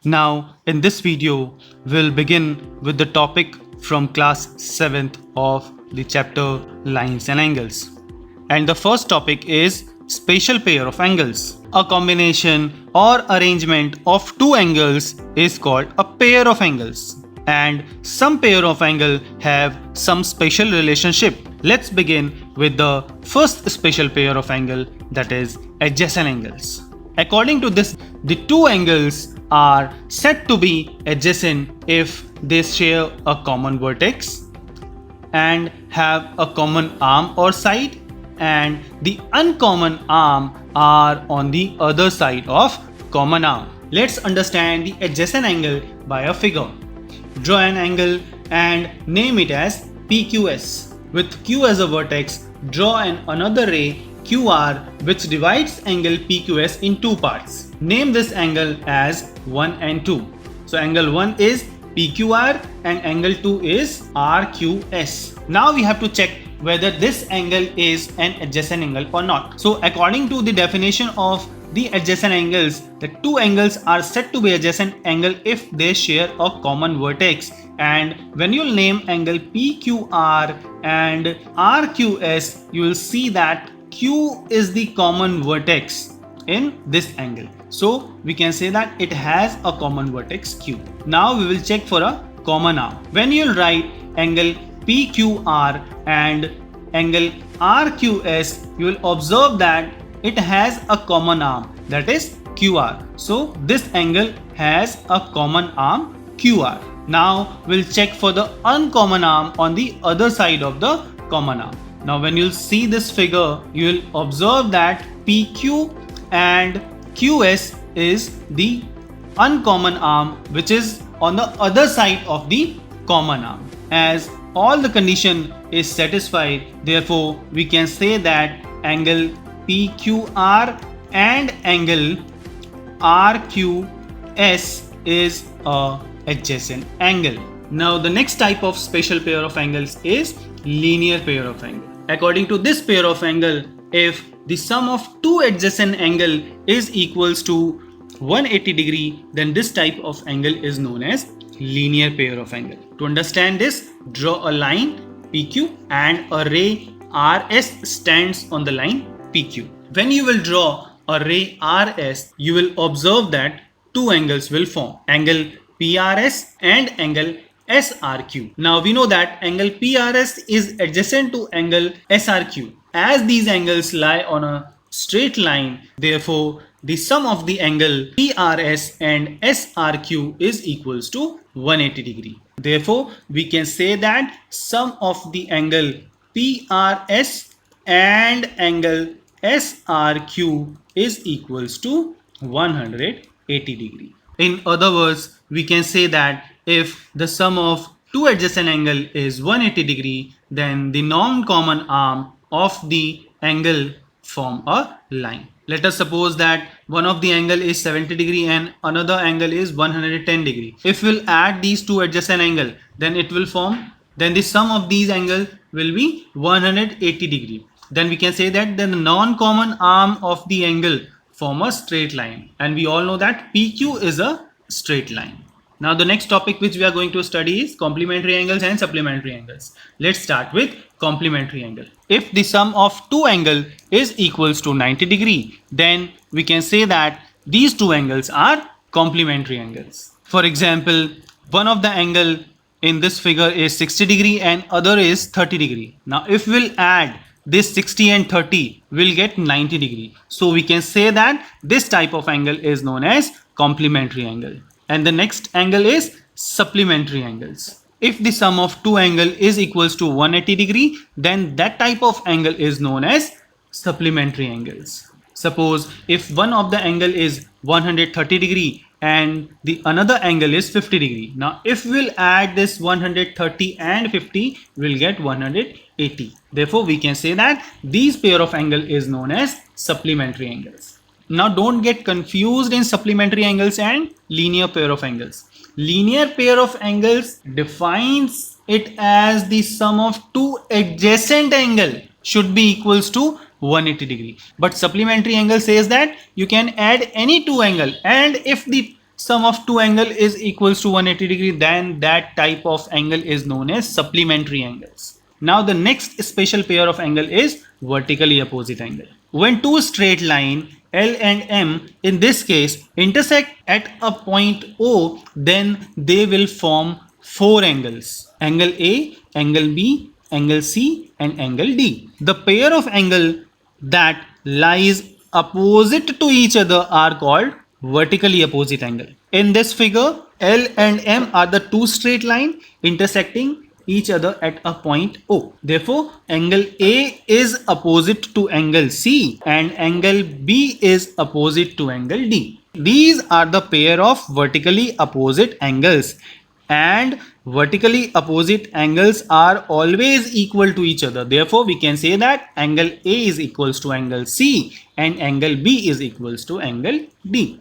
Now, in this video, we'll begin with the topic from class 7th of the chapter Lines and Angles. And the first topic is spatial pair of angles. A combination or arrangement of two angles is called a pair of angles. And some pair of angles have some special relationship. Let's begin with the first special pair of angle, that is adjacent angles. According to this, the two angles are said to be adjacent if they share a common vertex and have a common arm or side, and the uncommon arm are on the other side of common arm. Let's understand the adjacent angle by a figure. Draw an angle and name it as PQS. With Q as a vertex, draw another ray QR which divides angle PQS in two parts. Name this angle as 1 and 2. So angle 1 is PQR and angle 2 is RQS. Now we have to check whether this angle is an adjacent angle or not. So according to the definition of the adjacent angles, the two angles are said to be adjacent angle if they share a common vertex. And when you name angle PQR and RQS, you will see that Q is the common vertex in this angle. So we can say that it has a common vertex Q. Now we will check for a common arm. When you write angle PQR and angle RQS, you will observe that it has a common arm, that is QR. So this angle has a common arm QR. Now we'll check for the uncommon arm on the other side of the common arm. Now when you'll see this figure, you will observe that PQ and QS is the uncommon arm which is on the other side of the common arm. As all the condition is satisfied, therefore we can say that angle PQR and angle RQS is a adjacent angle. Now the next type of special pair of angles is linear pair of angle. According to this pair of angle, if the sum of two adjacent angle is equals to 180 degree, then this type of angle is known as linear pair of angle. To understand this, draw a line PQ and a ray RS stands on the line PQ. When you will draw a ray RS, you will observe that two angles will form, angle PRS and angle SRQ. Now we know that angle PRS is adjacent to angle SRQ. As these angles lie on a straight line, therefore the sum of the angle PRS and SRQ is equals to 180 degree. Therefore we can say that sum of the angle PRS and angle SRQ is equals to 180 degree. In other words, we can say that if the sum of two adjacent angle is 180 degree, then the non-common arm of the angle form a line. Let us suppose that one of the angle is 70 degree and another angle is 110 degree. If we'll add these two adjacent angle, then it will form, then the sum of these angle will be 180 degree. Then we can say that the non-common arm of the angle form a straight line, and we all know that PQ is a straight line. Now the next topic which we are going to study is complementary angles and supplementary angles. Let's start with complementary angle. If the sum of two angle is equals to 90 degree, then we can say that these two angles are complementary angles. For example, one of the angle in this figure is 60 degree and other is 30 degree. Now if we'll add this 60 and 30, will get 90 degree. So we can say that this type of angle is known as complementary angle. And the next angle is supplementary angles. If the sum of two angle is equals to 180 degree, then that type of angle is known as supplementary angles. Suppose if one of the angle is 130 degree and the another angle is 50 degree. Now if we'll add this 130 and 50, we'll get 180. Therefore we can say that these pair of angle is known as supplementary angles. Now don't get confused in supplementary angles and linear pair of angles. Linear pair of angles defines it as the sum of two adjacent angle should be equals to 180 degree. But supplementary angle says that you can add any two angle, and if the sum of two angle is equals to 180 degree, then that type of angle is known as supplementary angles. Now the next special pair of angle is vertically opposite angle. When two straight line L and M in this case intersect at a point O, then they will form four angles: angle A, angle B, angle C and angle D. The pair of angle that lies opposite to each other are called vertically opposite angle. In this figure, L and M are the two straight line intersecting each other at a point O. Therefore, angle A is opposite to angle C and angle B is opposite to angle D. These are the pair of vertically opposite angles, and vertically opposite angles are always equal to each other. Therefore, we can say that angle A is equals to angle C and angle B is equals to angle D.